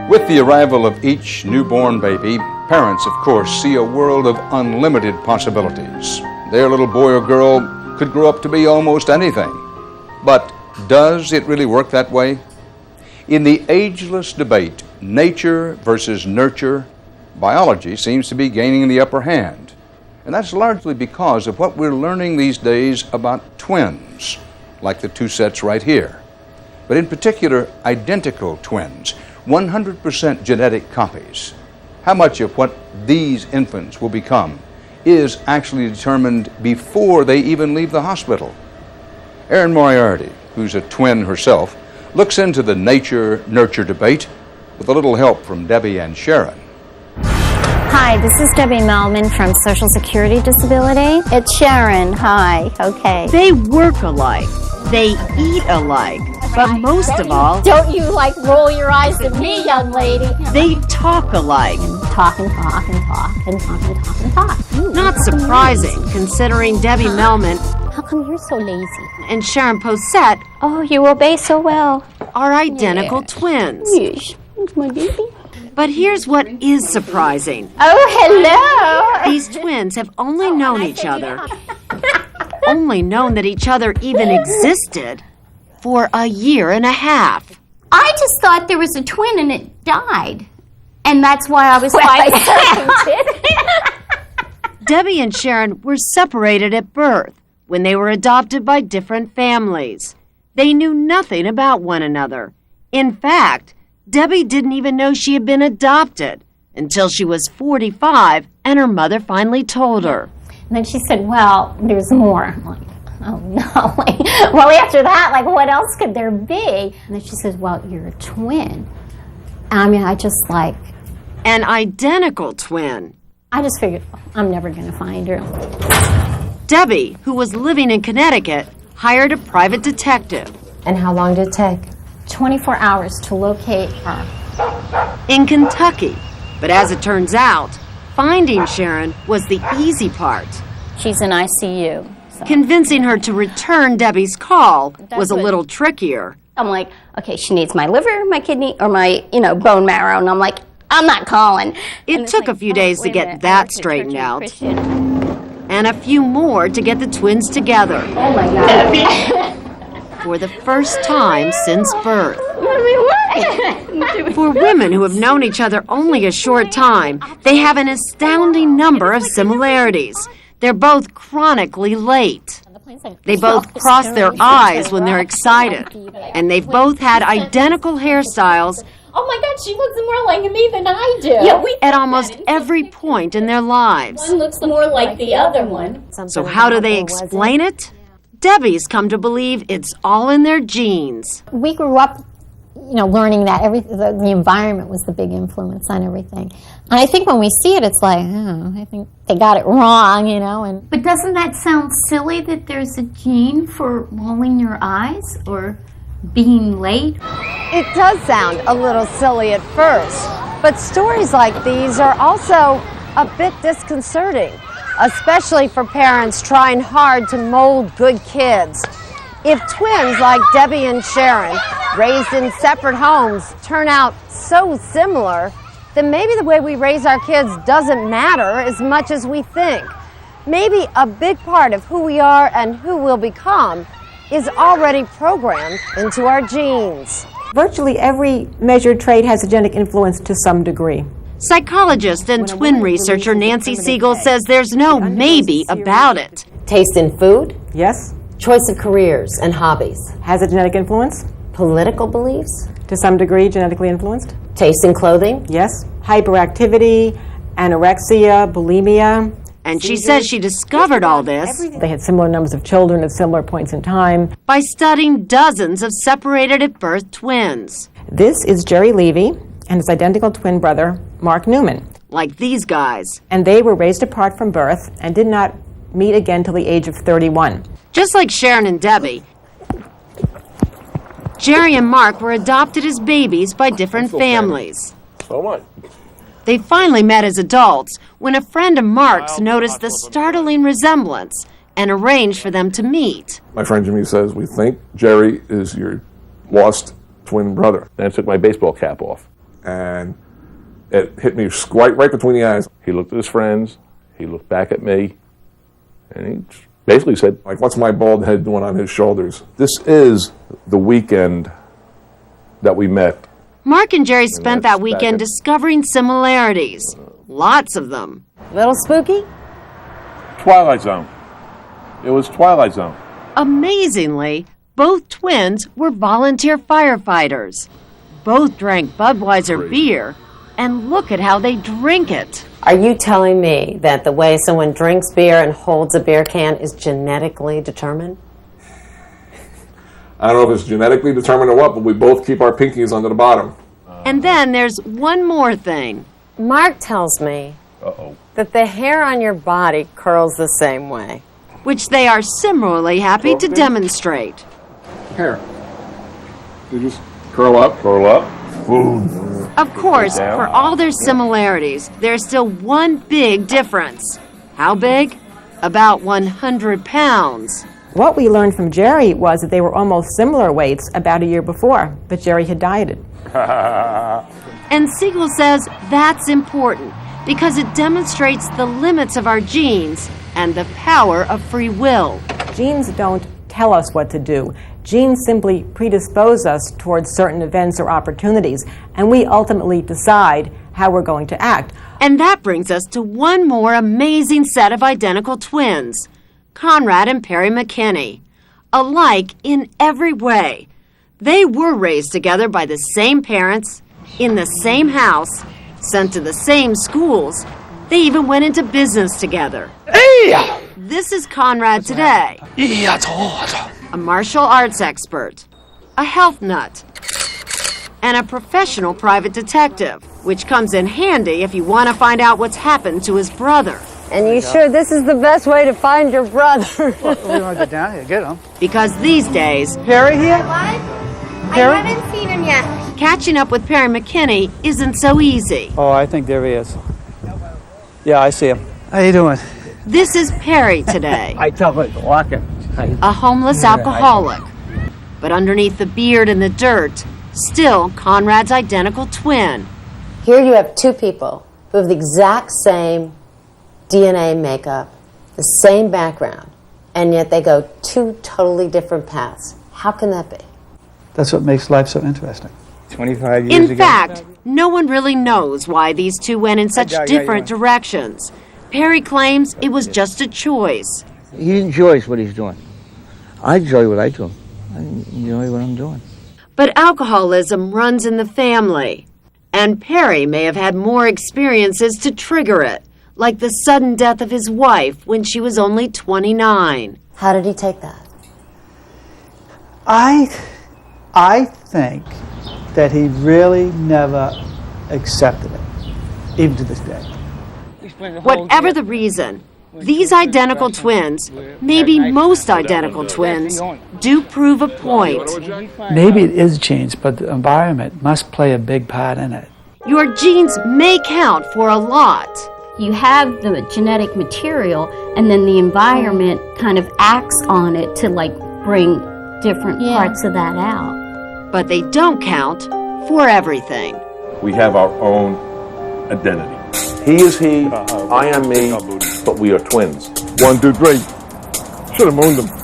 With the arrival of each newborn baby, parents, of course, see a world of unlimited possibilities. Their little boy or girl could grow up to be almost anything. But does it really work that way? In the ageless debate, nature versus nurture, biology seems to be gaining the upper hand. And that's largely because of what we're learning these days about twins, like the two sets right here. But in particular, identical twins, 100% genetic copies. How much of what these infants will become is actually determined before they even leave the hospital? Erin Moriarty, who's a twin herself, looks into the nature-nurture debate with a little help from Debbie and Sharon. Hi, this is Debbie Melman from Social Security Disability. It's Sharon. Hi. Okay. They work alike. They eat alike. But most of all, Don't you roll your eyes at me, young lady. they talk alike. Talk and talk and talk and talk and talk and talk. Ooh, Not surprising, considering Debbie Melman How come you're so lazy? and Sharon Posette Oh, you obey so well. are identical twins. Yes. It's my baby. But here's what is surprising. Oh, hello. These twins have only known each other, only known that each other even existed, for a year and a half. I just thought there was a twin and it died. And that's why I was like, Debbie and Sharon were separated at birth when they were adopted by different families. They knew nothing about one another. In fact, Debbie didn't even know she had been adopted until she was 45 and her mother finally told her. And then she said, well, there's more. I'm like, oh, no. Well, after that, what else could there be? And then she says, well, you're a twin. I mean, An identical twin. I just figured, I'm never going to find her. Debbie, who was living in Connecticut, hired a private detective. And how long did it take? 24 hours to locate her. In Kentucky. But as it turns out, finding Sharon was the easy part. She's in ICU. So. Convincing her to return Debbie's call was a little trickier. I'm like, okay, she needs my liver, my kidney, or my, bone marrow. And I'm like, I'm not calling. It took a few days to get that straightened out. And a few more to get the twins together. Oh, my God. For the first time since birth. For women who have known each other only a short time, they have an astounding number of similarities. They're both chronically late. They both cross their eyes when they're excited. And they've both had identical hairstyles. Oh my God, she looks more like me than I do. Yeah, At almost every point in their lives. One looks more like the other one. So how do they explain it? Debbie's come to believe it's all in their genes. We grew up, learning that the environment was the big influence on everything. And I think when we see it, it's like, oh, I think they got it wrong, And But doesn't that sound silly that there's a gene for rolling your eyes or being late? It does sound a little silly at first, but stories like these are also a bit disconcerting, especially for parents trying hard to mold good kids. If twins like Debbie and Sharon, raised in separate homes, turn out so similar, then maybe the way we raise our kids doesn't matter as much as we think. Maybe a big part of who we are and who we'll become is already programmed into our genes. Virtually every measured trait has a genetic influence to some degree. Psychologist and twin researcher Nancy Siegel says there's no maybe about it. Taste in food, Yes? choice of careers and hobbies, Has a genetic influence? political beliefs, To some degree, genetically influenced? taste in clothing, Yes. Hyperactivity, anorexia, bulimia. And she says she discovered all this They had similar numbers of children at similar points in time. by studying dozens of separated at birth twins, This is Jerry Levy and his identical twin brother, Mark Newman. like these guys. And they were raised apart from birth and did not meet again till the age of 31. Just like Sharon and Debbie, Jerry and Mark were adopted as babies by different families. So what? They finally met as adults when a friend of Mark's noticed the startling resemblance and arranged for them to meet. My friend Jimmy says, we think Jerry is your lost twin brother. Then I took my baseball cap off. and it hit me right between the eyes. He looked at his friends, he looked back at me, and he basically said, like, what's my bald head doing on his shoulders? This is the weekend that we met. Mark and Jerry spent that's that weekend discovering similarities. Lots of them. Little spooky? Twilight Zone. It was Twilight Zone. Amazingly, both twins were volunteer firefighters. Both drank Budweiser beer, and look at how they drink it. Are you telling me that the way someone drinks beer and holds a beer can is genetically determined? I don't know if it's genetically determined or what, but we both keep our pinkies under the bottom. And then there's one more thing. Mark tells me that the hair on your body curls the same way. Which they are similarly happy to demonstrate. Hair. You just curl up. Curl up. Boom. Of course, for all their similarities, there's still one big difference. How big? About 100 pounds. What we learned from Jerry was that they were almost similar weights about a year before, but Jerry had dieted. And Siegel says that's important because it demonstrates the limits of our genes and the power of free will. Genes don't tell us what to do. Genes simply predispose us towards certain events or opportunities, and we ultimately decide how we're going to act. And that brings us to one more amazing set of identical twins, Conrad and Perry McKinney. Alike in every way. They were raised together by the same parents, in the same house, sent to the same schools. They even went into business together. This is Conrad today. A martial arts expert, a health nut, and a professional private detective, which comes in handy if you want to find out what's happened to his brother. And you sure this is the best way to find your brother? We want to get down here, get him. Because these days, Perry here? I haven't seen him yet. catching up with Perry McKinney isn't so easy. Oh, I think there he is. Yeah, I see him. How you doing? This is Perry today, I tell you, walking. a homeless alcoholic. But underneath the beard and the dirt, still Conrad's identical twin. Here you have two people who have the exact same DNA makeup, the same background, and yet they go two totally different paths. How can that be? That's what makes life so interesting. 25 years ago. In fact, no one really knows why these two went in such different directions. Perry claims it was just a choice. He enjoys what he's doing. I enjoy what I do. I enjoy what I'm doing. But alcoholism runs in the family. And Perry may have had more experiences to trigger it, like the sudden death of his wife when she was only 29. How did he take that? I think that he really never accepted it, even to this day. Whatever the reason, these identical twins, maybe most identical twins, do prove a point. Maybe it is genes, but the environment must play a big part in it. Your genes may count for a lot. You have the genetic material, and then the environment kind of acts on it to like bring different parts of that out. But they don't count for everything. We have our own identity. He is he, I am me, but we are twins. 1, 2, 3. Should have mooned him.